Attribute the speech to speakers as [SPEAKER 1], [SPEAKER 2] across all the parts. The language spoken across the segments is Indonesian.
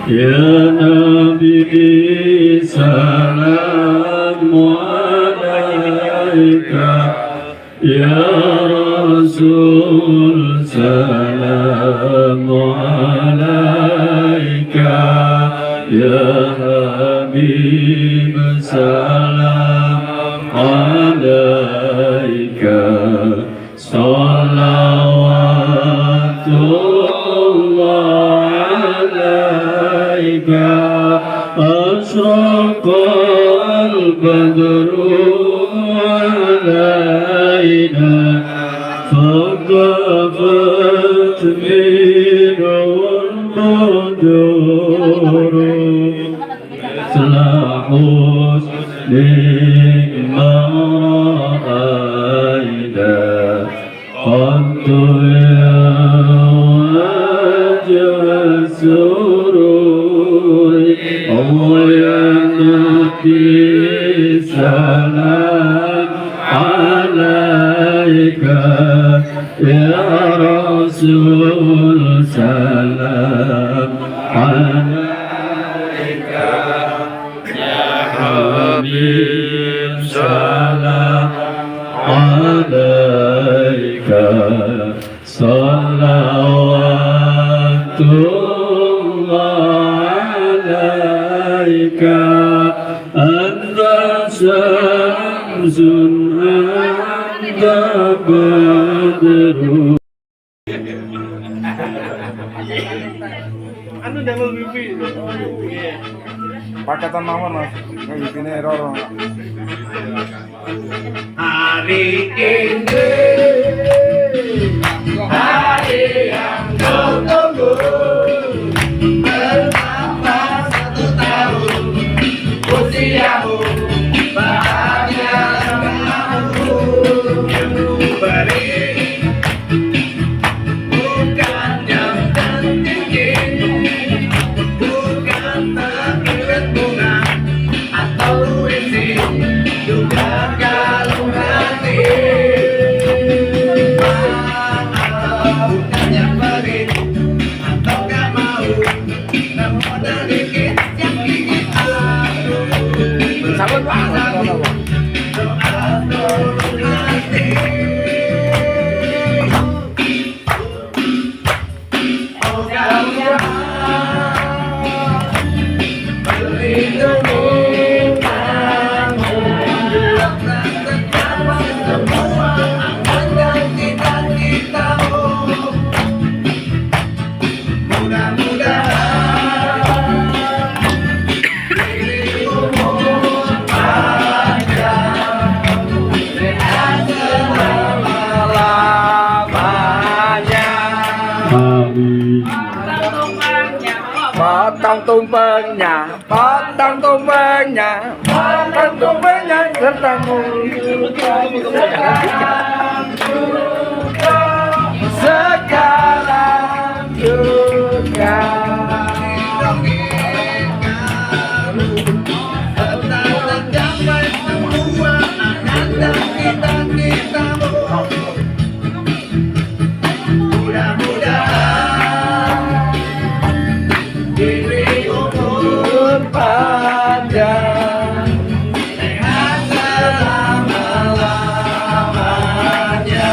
[SPEAKER 1] Ya Nabi salam alaika, Ya Rasul salam alaika, Ya Habib salam alaika, salawatullah alaika, asraqal badru alaina, faqafat minul badru, selahus nimaraina, qaddu ya wajah sururi, Allah ya Nabi salam alaika, ya Rasul salam alaika, ya Habib salam alaika, salawatullah alaika, anta syamsun anta badru.
[SPEAKER 2] Anu double wifi.
[SPEAKER 3] Pakatan mawon Mas. Wifi-ne error.
[SPEAKER 2] Hari ini hari yang kau tunggu, bertambah 1 tahun usiamu, bahagia denganku. Yang ku beri bukan yang tertinggi, bukan terikat bunga atau isi, juga kalung hati. Bukan yang pelit atau gak mau, namun sedikit yang ingin aku.
[SPEAKER 3] Sabar Pak.
[SPEAKER 2] Doa tulus hati. Moga melindungi kamu, tetap tercapai semua angan dan cita-citamu. Mudah-mudahan dirimu umur panjang, sehat selama-lamanya.
[SPEAKER 1] Amin.
[SPEAKER 3] Potong tumpengnya, potong tumpengnya, potong tumpengnya, serta sekarang juga.
[SPEAKER 2] Tetap tercapai semua angan dan cita-citamu. Mudah-mudahan diri umur panjang, sehat selama-lamanya.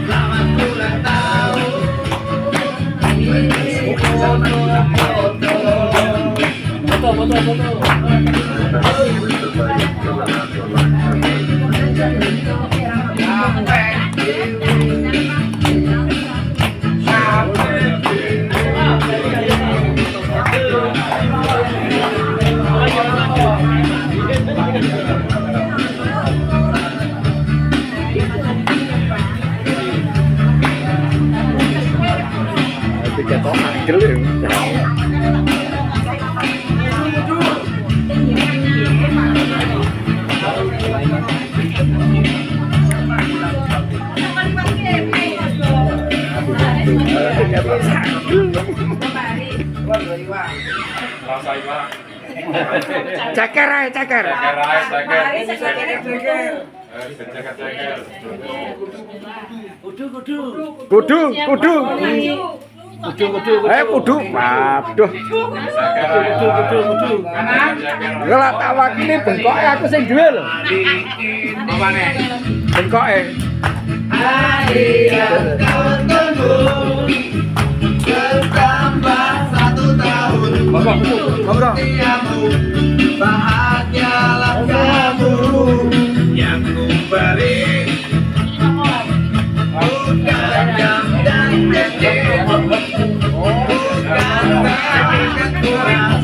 [SPEAKER 2] Selamat ulang tahun.
[SPEAKER 3] Tiga toh agel ya.
[SPEAKER 2] Rasa
[SPEAKER 3] Ceker ae, ceker. Kudu. Kudu. Waduh. Kalau tak wakili bengkoke aku sing duwe lho. Bengkoke.
[SPEAKER 2] Bertambah 1 tahun usiamu, bahagialah kamu yang ku beri. Bukan jam dan detik, bukan tarikan kurang,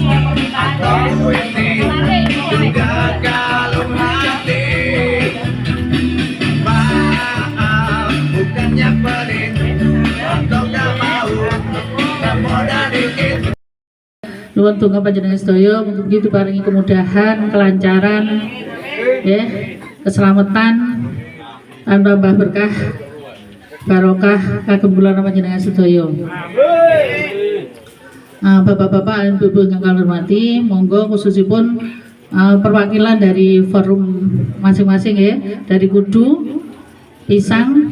[SPEAKER 2] atau ini juga kalung hati. Maaf, bukannya pelit atau gak mau, namun dikit.
[SPEAKER 4] Nuwun tunggal panjenengan sedaya mugi diparingi kemudahan, kelancaran, ya, keselamatan, tambah berkah, barokah kagem kula panjenengan sedaya. Bapak-bapak dan ibu-ibu yang kami hormati, monggo khususipun perwakilan dari forum masing-masing ya, dari Kudu, Pisang,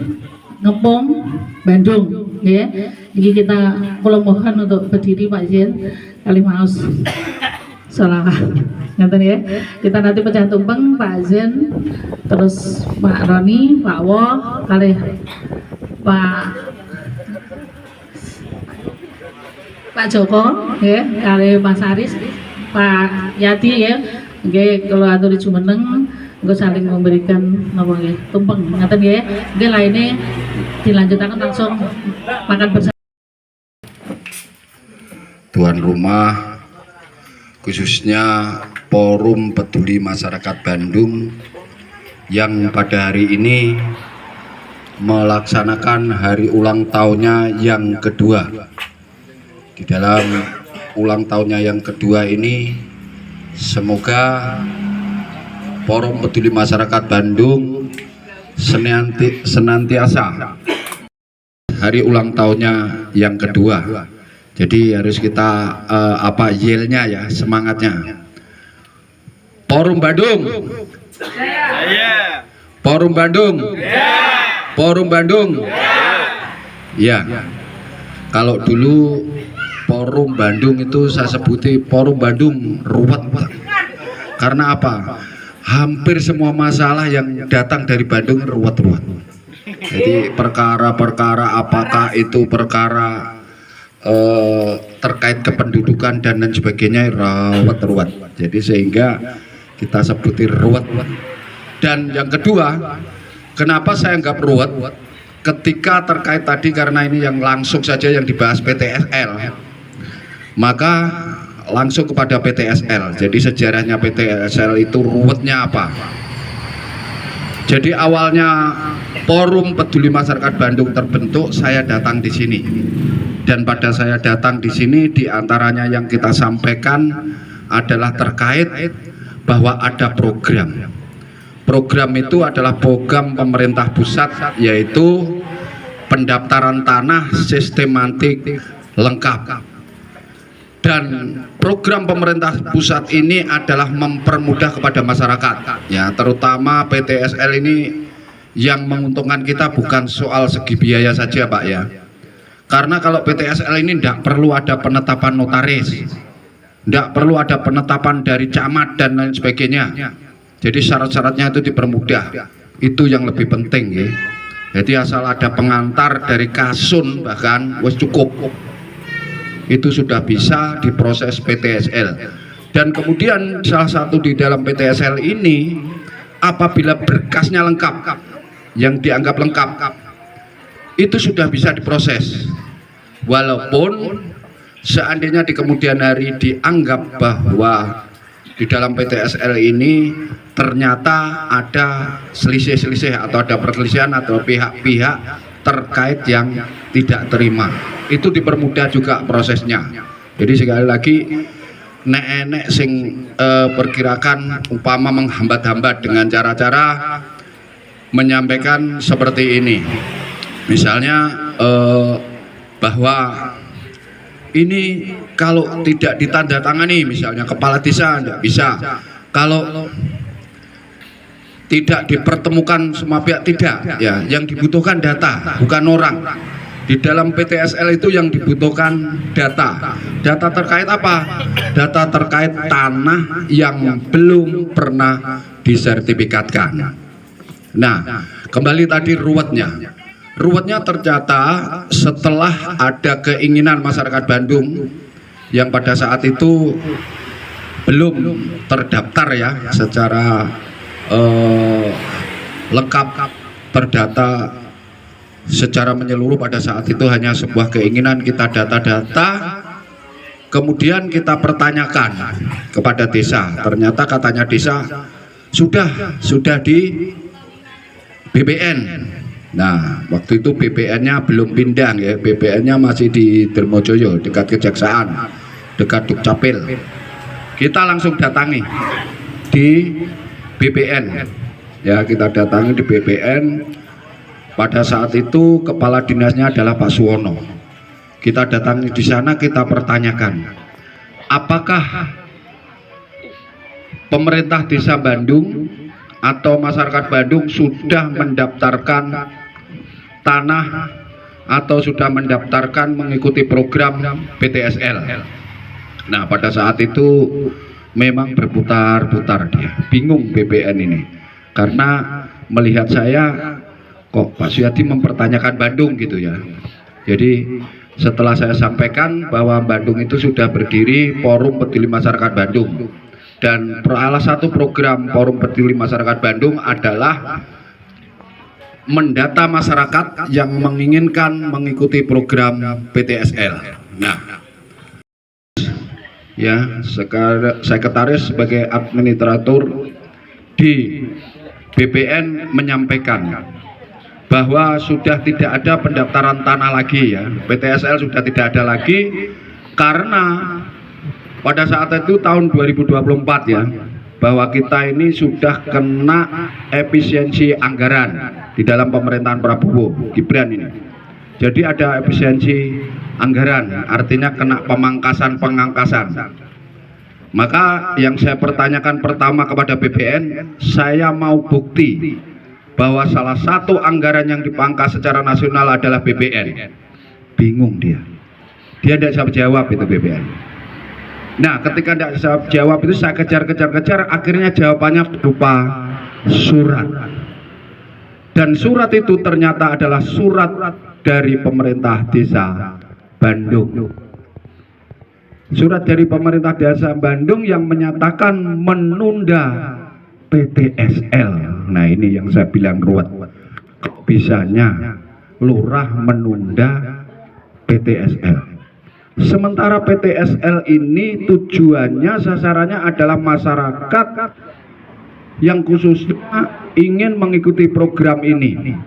[SPEAKER 4] Ngepung, Bandung ya. Jadi kita kula mohon untuk berdiri Pak Jen kali maos salah ngaten ya. Kita nanti pecah tumpeng Pak Zen, terus Pak Roni, Pak Wo, kali Pak Joko ya, kali Mas Aris, Pak Yati ya. Nggih kalau atur jumeneng engko saling memberikan napa nggih tumpeng ngaten nggih. Nggih lainnya dilanjutkan langsung makan bersama.
[SPEAKER 5] Tuan rumah, khususnya Forum Peduli Masyarakat Bandung yang pada hari ini melaksanakan hari ulang tahunnya yang kedua. Di dalam ulang tahunnya yang kedua ini, semoga Forum Peduli Masyarakat Bandung senantiasa hari ulang tahunnya yang kedua. Jadi harus kita yelnya ya, semangatnya. Forum Bandung. Forum Bandung. Forum Bandung. Ya. Kalau dulu Forum Bandung itu saya sebuti Forum Bandung ruwet. Karena apa? Hampir semua masalah yang datang dari Bandung ruwet-ruwet. Jadi perkara-perkara apakah itu perkara terkait kependudukan dan lain sebagainya ruwet. Jadi sehingga kita sebuti ruwet. Dan yang kedua, kenapa saya anggap ruwet? Ketika terkait tadi karena ini yang langsung saja yang dibahas PTSL, maka langsung kepada PTSL. Jadi sejarahnya PTSL itu ruwetnya apa? Jadi awalnya Forum Peduli Masyarakat Bandung terbentuk, saya datang di sini. Dan pada saya datang di sini, diantaranya yang kita sampaikan adalah terkait bahwa ada program. Program itu adalah program pemerintah pusat, yaitu pendaftaran tanah sistematik lengkap. Dan program pemerintah pusat ini adalah mempermudah kepada masyarakat, ya, terutama PTSL ini yang menguntungkan kita bukan soal segi biaya saja Pak ya. Karena kalau PTSL ini tidak perlu ada penetapan notaris, tidak perlu ada penetapan dari camat dan lain sebagainya. Jadi syarat-syaratnya itu dipermudah. Itu yang lebih penting ya. Jadi asal ada pengantar dari Kasun bahkan wes cukup. Itu sudah bisa diproses PTSL. Dan kemudian salah satu di dalam PTSL ini, apabila berkasnya lengkap, yang dianggap lengkap, itu sudah bisa diproses. Walaupun seandainya di kemudian hari dianggap bahwa di dalam PTSL ini ternyata ada selisih-selisih atau ada perselisihan atau pihak-pihak terkait yang tidak terima, itu dipermudah juga prosesnya. Jadi sekali lagi nek sing perkirakan umpama menghambat-hambat dengan cara-cara menyampaikan seperti ini, misalnya bahwa ini kalau tidak ditandatangani, misalnya kepala desa tidak bisa, kalau tidak dipertemukan semua pihak, tidak ya, yang dibutuhkan data bukan orang. Di dalam PTSL itu yang dibutuhkan data. Data terkait apa? Data terkait tanah yang belum pernah disertifikatkan. Nah, kembali tadi ruwetnya. Ruwetnya ternyata setelah ada keinginan masyarakat Bandung yang pada saat itu belum terdaftar ya secara lengkap, terdata secara menyeluruh. Pada saat itu hanya sebuah keinginan, kita data-data, kemudian kita pertanyakan kepada desa. Ternyata katanya desa sudah di BPN. Nah, waktu itu BPN-nya belum pindah ya, BPN-nya masih di Dermojoyo dekat Kejaksaan, dekat Dukcapil. Kita langsung datangi di BPN. Ya, kita datangi di BPN. Pada saat itu kepala dinasnya adalah Pak Suwono. Kita datangi di sana, kita pertanyakan, apakah pemerintah desa Bandung atau masyarakat Bandung sudah mendaftarkan tanah atau sudah mendaftarkan mengikuti program PTSL. Nah, pada saat itu memang berputar-putar dia, bingung BPN ini, karena melihat saya kok Pak Suyadi mempertanyakan Bandung gitu ya. Jadi setelah saya sampaikan bahwa Bandung itu sudah berdiri Forum Peduli Masyarakat Bandung, dan salah satu program Forum Peduli Masyarakat Bandung adalah mendata masyarakat yang menginginkan mengikuti program PTSL. Nah, ya, sekretaris sebagai administrator di BPN menyampaikan bahwa sudah tidak ada pendaftaran tanah lagi ya, PTSL sudah tidak ada lagi, karena pada saat itu tahun 2024 ya, bahwa kita ini sudah kena efisiensi anggaran di dalam pemerintahan Prabowo Gibran ini. Jadi ada efisiensi anggaran, artinya kena pemangkasan. Maka yang saya pertanyakan pertama kepada BPN, saya mau bukti bahwa salah satu anggaran yang dipangkas secara nasional adalah BPN. Bingung dia tidak bisa jawab itu BPN. Nah, ketika tidak bisa jawab itu saya kejar, akhirnya jawabannya berupa surat. Dan surat itu ternyata adalah surat dari pemerintah desa Bandung. Surat dari pemerintah desa Bandung yang menyatakan menunda PTSL. Nah, ini yang saya bilang ruwet. Kok bisanya lurah menunda PTSL? Sementara PTSL ini tujuannya, sasarannya adalah masyarakat yang khususnya ingin mengikuti program ini.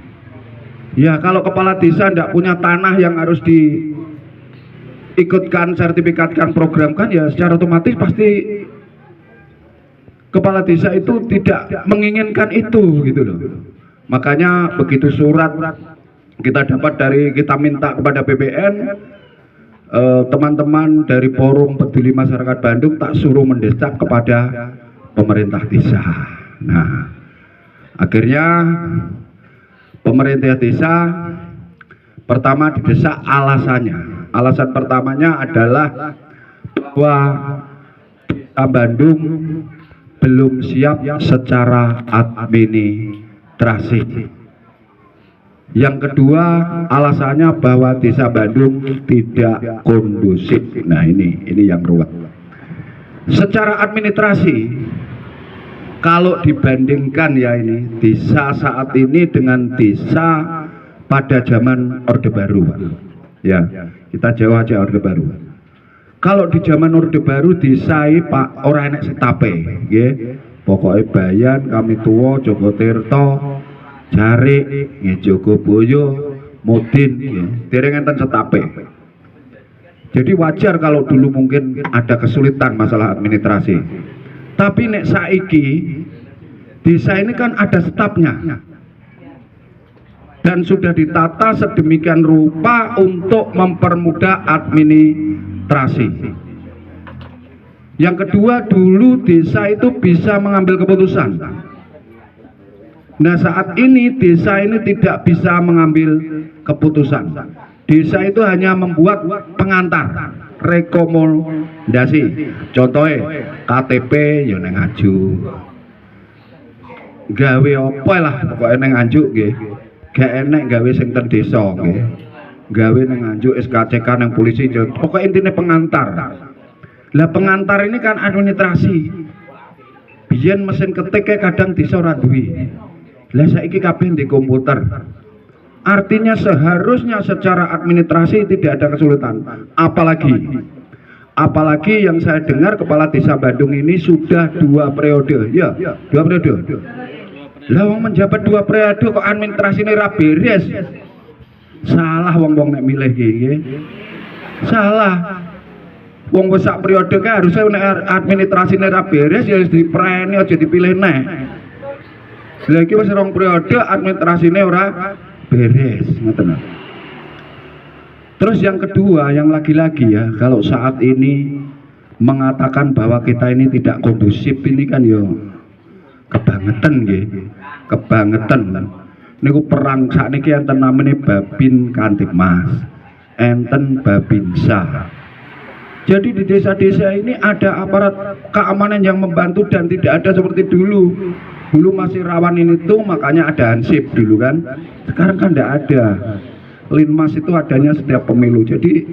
[SPEAKER 5] Ya, kalau kepala desa tidak punya tanah yang harus diikutkan, sertifikatkan, program kan, ya secara otomatis pasti kepala desa itu tidak menginginkan itu gitu loh. Makanya begitu surat kita dapat kita minta kepada BPN, teman-teman dari Forum Peduli Masyarakat Bandung tak suruh mendesak kepada pemerintah desa. Nah, akhirnya pemerintah desa pertama didesak alasannya. Alasan pertamanya adalah bahwa desa Bandung belum siap secara administrasi. Yang kedua, alasannya bahwa desa Bandung tidak kondusif. Nah, ini yang ruwet. Secara administrasi, kalau dibandingkan ya ini desa saat ini dengan desa pada zaman Orde Baru, ya kita jauh aja Orde Baru. Kalau di zaman Orde Baru desa Pak ora enek setape, nggih. Pokoke Bayan, Kami Tuwa, Joko Tirto, Jarik, Jogoboyo, Mudin, dereng enten setape. Jadi wajar kalau dulu mungkin ada kesulitan masalah administrasi. Tapi nek saiki desa ini kan ada stafnya. Dan sudah ditata sedemikian rupa untuk mempermudah administrasi. terasi. Yang kedua, dulu desa itu bisa mengambil keputusan. Nah, saat ini desa ini tidak bisa mengambil keputusan. Desa itu hanya membuat pengantar, rekomendasi. Contohnya KTP ya neng aju. Gawe apa lah pokoknya neng aju nggih. Gak enek gawe sing ten desa nggih. Gawe neng aju SKCK neng polisi, pokoknya intinya pengantar. Lah pengantar ini kan administrasi. Biyen mesin ketiknya kadang desa ora duwe. Lah saiki kabeh di komputer. Artinya seharusnya secara administrasi tidak ada kesulitan. Apalagi yang saya dengar kepala desa Bandung ini sudah 2 periode. Ya, 2 periode. Lah wong menjabat 2 periode kok administrasine ra beres. Salah wong-wong nek milih iki. Salah. Wong wis sak periode ka harusnya nek administrasine ra beres ya wis dipreni aja dipilih neh. Lha iki wis 2 periode administrasine ora beres, ngoten. Terus yang kedua, yang lagi-lagi ya, kalau saat ini mengatakan bahwa kita ini tidak kondusif ini kan ya kebangetan nggih. Kebangetan. Niku perang sakniki enten namine Babin Kantipmas, enten Babinsa. Jadi di desa-desa ini ada aparat keamanan yang membantu dan tidak ada seperti dulu. Dulu masih rawan ini tuh, makanya ada Hansip dulu kan. Sekarang kan tidak ada. Linmas itu adanya setiap pemilu. Jadi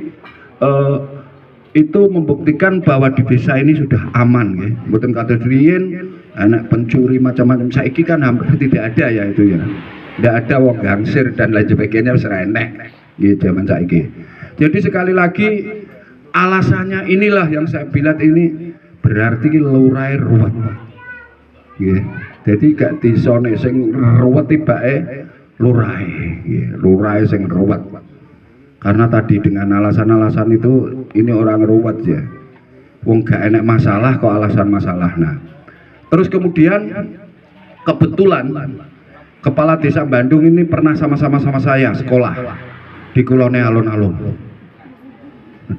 [SPEAKER 5] itu membuktikan bahwa di desa ini sudah aman ya. Mboten kados riyen anak pencuri macam-macam, saiki kan hampir tidak ada ya itu ya. Tidak ada wong gangsir dan lain sebagainya wis ora enek nggih zaman saiki. Jadi sekali lagi alasannya inilah yang saya bilang ini berarti lurahe ruwet. Nggih. Jadi gak disone sing ruwet tibake lurahe, nggih. Lurahe sing ruwet. Karena tadi dengan alasan-alasan itu ini orang ruwet ya. Wong gak enek masalah kok alasan masalah. Nah, terus kemudian kebetulan kepala desa Bandung ini pernah sama-sama saya sekolah di kulone alun-alun.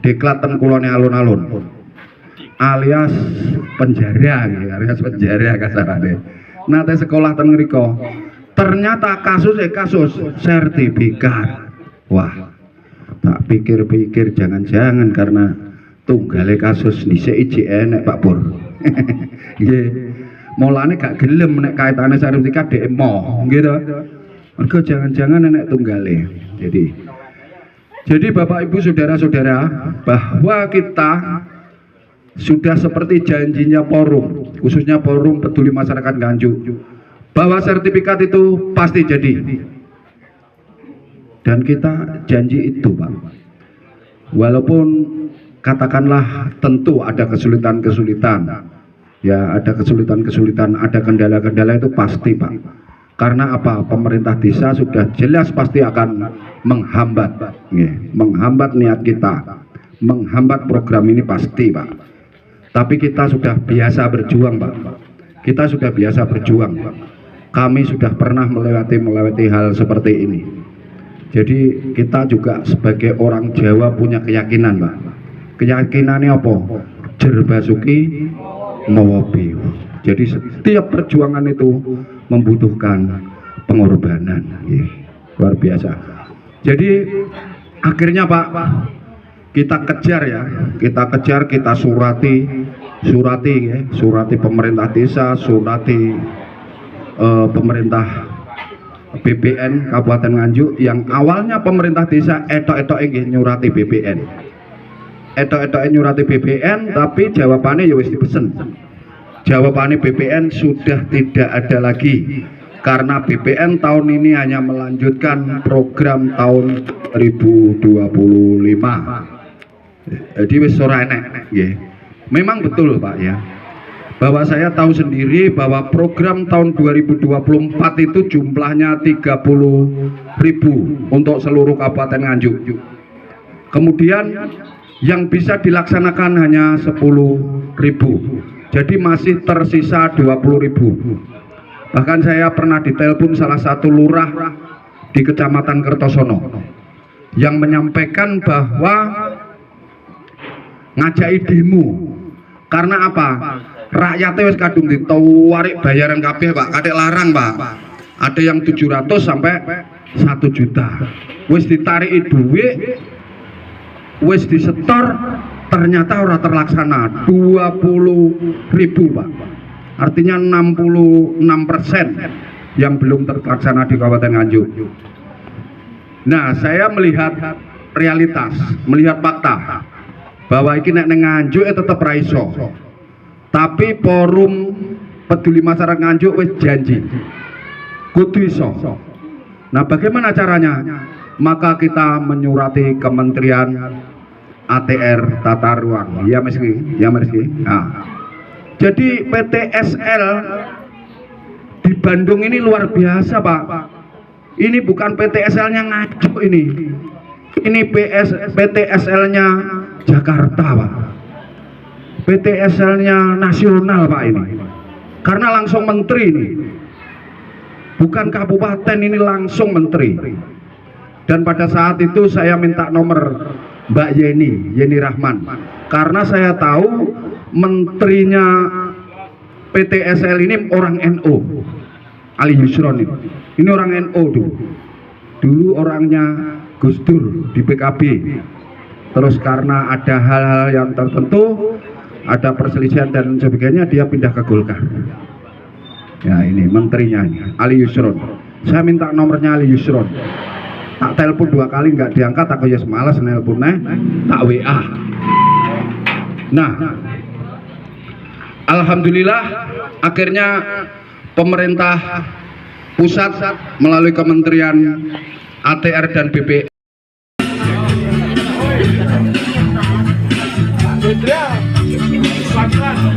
[SPEAKER 5] Deklat ten kulone alun-alun. Alias penjara nggih, alias penjara kasarane. Nate sekolah ten mriko. Ternyata kasus sertifikat. Wah. Tak pikir-pikir jangan-jangan karena tunggale kasus dhisik iki enek Pak Pur. Nggih. Mulane gak gelem nek kaitane sertifikat dhek emo, nggih to. Mergo jangan-jangan enek tunggale. Jadi Bapak Ibu Saudara-saudara, bahwa kita sudah seperti janjinya forum, khususnya forum peduli masyarakat Nganjuk, bahwa sertifikat itu pasti jadi. Dan kita janji itu Pak. Walaupun katakanlah tentu ada kesulitan-kesulitan, ya ada kesulitan-kesulitan, ada kendala-kendala itu pasti Pak. Karena apa? Pemerintah desa sudah jelas pasti akan menghambat, menghambat niat kita, menghambat program ini pasti Pak. Tapi kita sudah biasa berjuang Pak. Kita sudah biasa berjuang Pak. Kami sudah pernah melewati hal seperti ini. Jadi kita juga sebagai orang Jawa punya keyakinan Pak. Keyakinannya apa? Jerbasuki mawabi. Jadi setiap perjuangan itu membutuhkan pengorbanan, luar biasa. Jadi akhirnya Pak, kita kejar ya, kita surati pemerintah desa, surati pemerintah BPN Kabupaten Nganjuk. Yang awalnya pemerintah desa etok-etok nyurati BPN, nyurati BPN, tapi jawabannya ya wis dipesen. Jawabannya BPN sudah tidak ada lagi karena BPN tahun ini hanya melanjutkan program tahun 2025. Jadi wis ora enek nggih. Memang betul Pak ya, bahwa saya tahu sendiri bahwa program tahun 2024 itu jumlahnya 30.000 untuk seluruh Kabupaten Nganjuk. Kemudian yang bisa dilaksanakan hanya 10.000. Jadi masih tersisa 20.000. Bahkan saya pernah ditelepon salah satu lurah di Kecamatan Kertosono yang menyampaikan bahwa ngajaki demo. Karena apa? Rakyatnya wis kadung ditawarik bayaran kabeh, Pak. Kadek larang, Pak. Ada yang 700 sampai 1 juta. Wis ditariki duit, wis disetor, ternyata ora terlaksana. 20.000, Pak. Artinya 66% yang belum terlaksana di Kabupaten Nganjuk. Nah, saya melihat realitas, melihat fakta bahwa iki nek nang Nganjuk tetep ra iso. Tapi forum peduli masyarakat Nganjuk wis janji kudu iso. Nah, bagaimana caranya? Maka kita menyurati Kementerian ATR Tata Ruang. Ya meski, ya meski. Nah, jadi PTSL di Bandung ini luar biasa, Pak. Ini bukan PTSL-nya Nganjuk ini. Ini PTSL-nya Jakarta, Pak. PTSL-nya nasional, Pak, ini. Karena langsung menteri ini. Bukan kabupaten, ini langsung menteri. Dan pada saat itu saya minta nomor Mbak Yeni Rahman. Karena saya tahu menterinya PTSL ini orang NU, Ali Yusron ini. Ini orang NU dulu. Dulu orangnya Gus Dur di PKB. Terus karena ada hal-hal yang tertentu, ada perselisihan dan sebagainya, dia pindah ke Golkar. Ya, ini menterinya ini, Ali Yusron. Saya minta nomornya Ali Yusron. Tak telepon 2 kali nggak diangkat, aku ya semalas nelponnya, tak WA. Nah, alhamdulillah akhirnya pemerintah pusat melalui Kementerian ATR dan BP
[SPEAKER 2] Laki-laki.